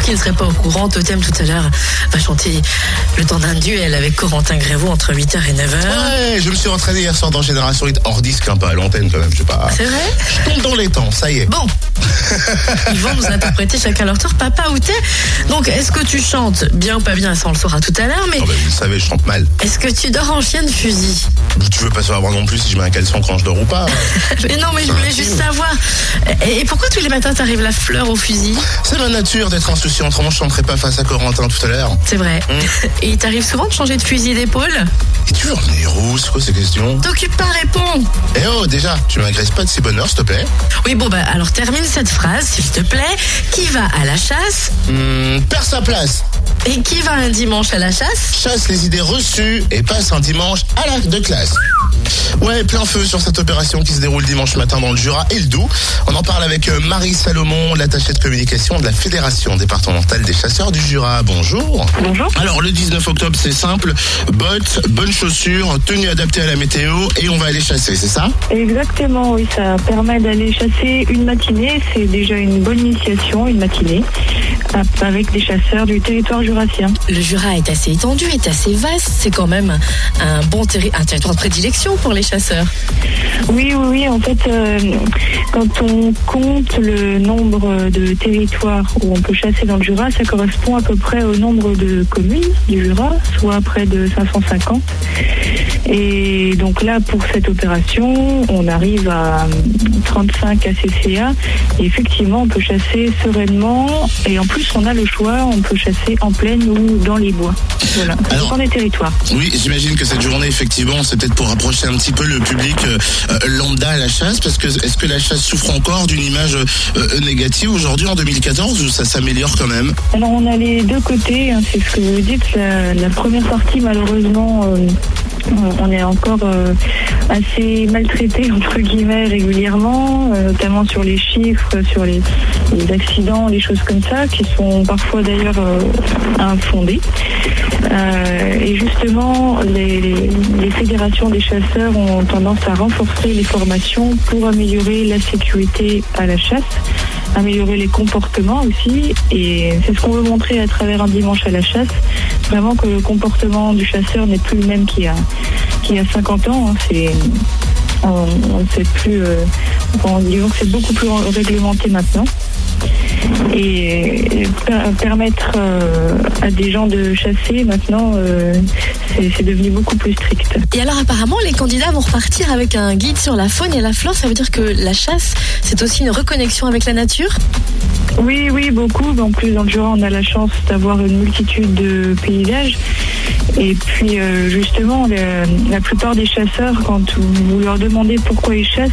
qui ne serait pas au courant, Totem tout à l'heure va chanter le temps d'un duel avec Corentin Grévaux entre 8h et 9h. Ouais, je me suis entraîné hier soir dans Génération Hit, hors disque, un peu à l'antenne quand même, je sais pas. C'est vrai? Je tombe dans les temps, ça y est. Bon, ils vont nous interpréter chacun leur tour, Papa ou Thé. Donc, est-ce que tu chantes bien ou pas bien? Ça, on le saura tout à l'heure, mais Oh, bah, vous le savez, je chante mal. est-ce que tu dors en chien de fusil? Tu veux pas savoir non plus si je mets un caleçon quand je dors ou pas? Mais non, mais je voulais juste savoir. Et pourquoi tous les matins t'arrives la fleur au fusil? C'est ma nature d'être insouciant, autrement je chanterai pas face à Corentin tout à l'heure. C'est vrai. Et il t'arrive souvent de changer de fusil d'épaule? Et tu veux en venir où? C'est quoi ces questions? T'occupes pas, réponds. Eh oh, déjà, tu m'agresses pas de si bonne heure, s'il te plaît. Oui, bon, bah alors termine cette phrase, s'il te plaît. Qui va à la chasse? Perd sa place. Et qui va un dimanche à la chasse? Chasse les idées reçues et passe un dimanche à la de classe. Ouais, plein feu sur cette opération qui se déroule dimanche matin dans le Jura et le Doubs. On en parle avec Marie Salomon, l'attachée de communication de la Fédération départementale des chasseurs du Jura. Bonjour. Bonjour. Alors le 19 octobre, c'est simple, bottes, bonnes chaussures, tenue adaptée à la météo et on va aller chasser, c'est ça? Exactement, oui, ça permet d'aller chasser une matinée. C'est déjà une bonne initiation, une matinée, avec des chasseurs du territoire jurassien. Le Jura est assez étendu, est assez vaste. C'est quand même un territoire de prédilection pour les chasseurs. Oui, en fait, quand on compte le nombre de territoires où on peut chasser dans le Jura, ça correspond à peu près au nombre de communes du Jura, soit près de 550. Et donc là, pour cette opération, on arrive à 35 ACCA. Et effectivement, on peut chasser sereinement. Et en plus, on a le choix, on peut chasser en plaine ou dans les bois. Voilà, ça dépend des territoires. Oui, j'imagine que cette journée, effectivement, c'est peut-être pour rapprocher un petit peu le public lambda à la chasse, parce que est-ce que la chasse souffre encore d'une image négative aujourd'hui en 2014 ou ça s'améliore quand même? Alors on a les deux côtés, hein, c'est ce que vous dites. La première partie, malheureusement, on est encore assez maltraité entre guillemets régulièrement, notamment sur les chiffres, sur les accidents, les choses comme ça, qui sont parfois d'ailleurs infondées. Et justement, les fédérations des chasseurs ont tendance à renforcer les formations pour améliorer la sécurité à la chasse, améliorer les comportements aussi. Et c'est ce qu'on veut montrer à travers un dimanche à la chasse, vraiment que le comportement du chasseur n'est plus le même qu'il y a 50 ans. On ne sait plus, disons que c'est beaucoup plus réglementé maintenant. Et permettre à des gens de chasser maintenant, c'est devenu beaucoup plus strict. Et alors apparemment, les candidats vont repartir avec un guide sur la faune et la flore. Ça veut dire que la chasse, c'est aussi une reconnexion avec la nature? Oui, beaucoup. En plus, dans le Jura, on a la chance d'avoir une multitude de paysages. Et puis, justement, la plupart des chasseurs, quand vous leur demandez pourquoi ils chassent,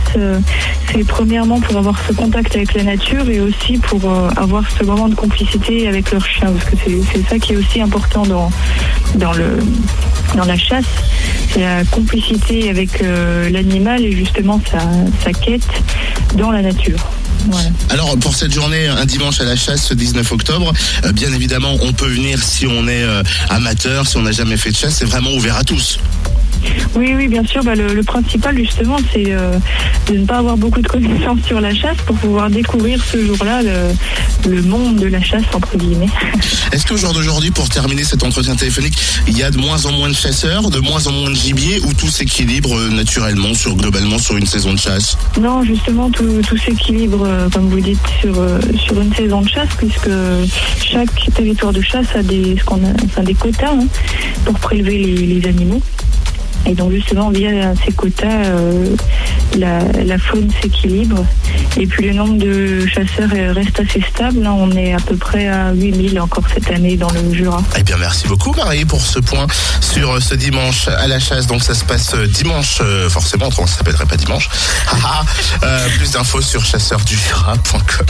c'est premièrement pour avoir ce contact avec la nature et aussi pour avoir ce moment de complicité avec leur chien. Parce que c'est ça qui est aussi important dans la chasse. C'est la complicité avec l'animal et justement sa quête dans la nature. Voilà. Alors pour cette journée, un dimanche à la chasse, ce 19 octobre, bien évidemment on peut venir si on est amateur, si on n'a jamais fait de chasse, c'est vraiment ouvert à tous. Oui, bien sûr. Le principal, justement, c'est de ne pas avoir beaucoup de connaissances sur la chasse pour pouvoir découvrir ce jour-là le monde de la chasse, entre guillemets. Est-ce qu'au jour d'aujourd'hui, pour terminer cet entretien téléphonique, il y a de moins en moins de chasseurs, de moins en moins de gibier, ou tout s'équilibre naturellement, globalement, sur une saison de chasse? Non, justement, tout s'équilibre, comme vous dites, sur une saison de chasse, puisque chaque territoire de chasse a des quotas pour prélever les animaux. Et donc justement, via ces quotas, la faune s'équilibre. Et puis le nombre de chasseurs reste assez stable. On est à peu près à 8000 encore cette année dans le Jura. Eh bien, merci beaucoup Marie pour ce point sur ce dimanche à la chasse. Donc ça se passe dimanche, forcément, autrement ça s'appellerait pas dimanche. Plus d'infos sur chasseurdujura.com.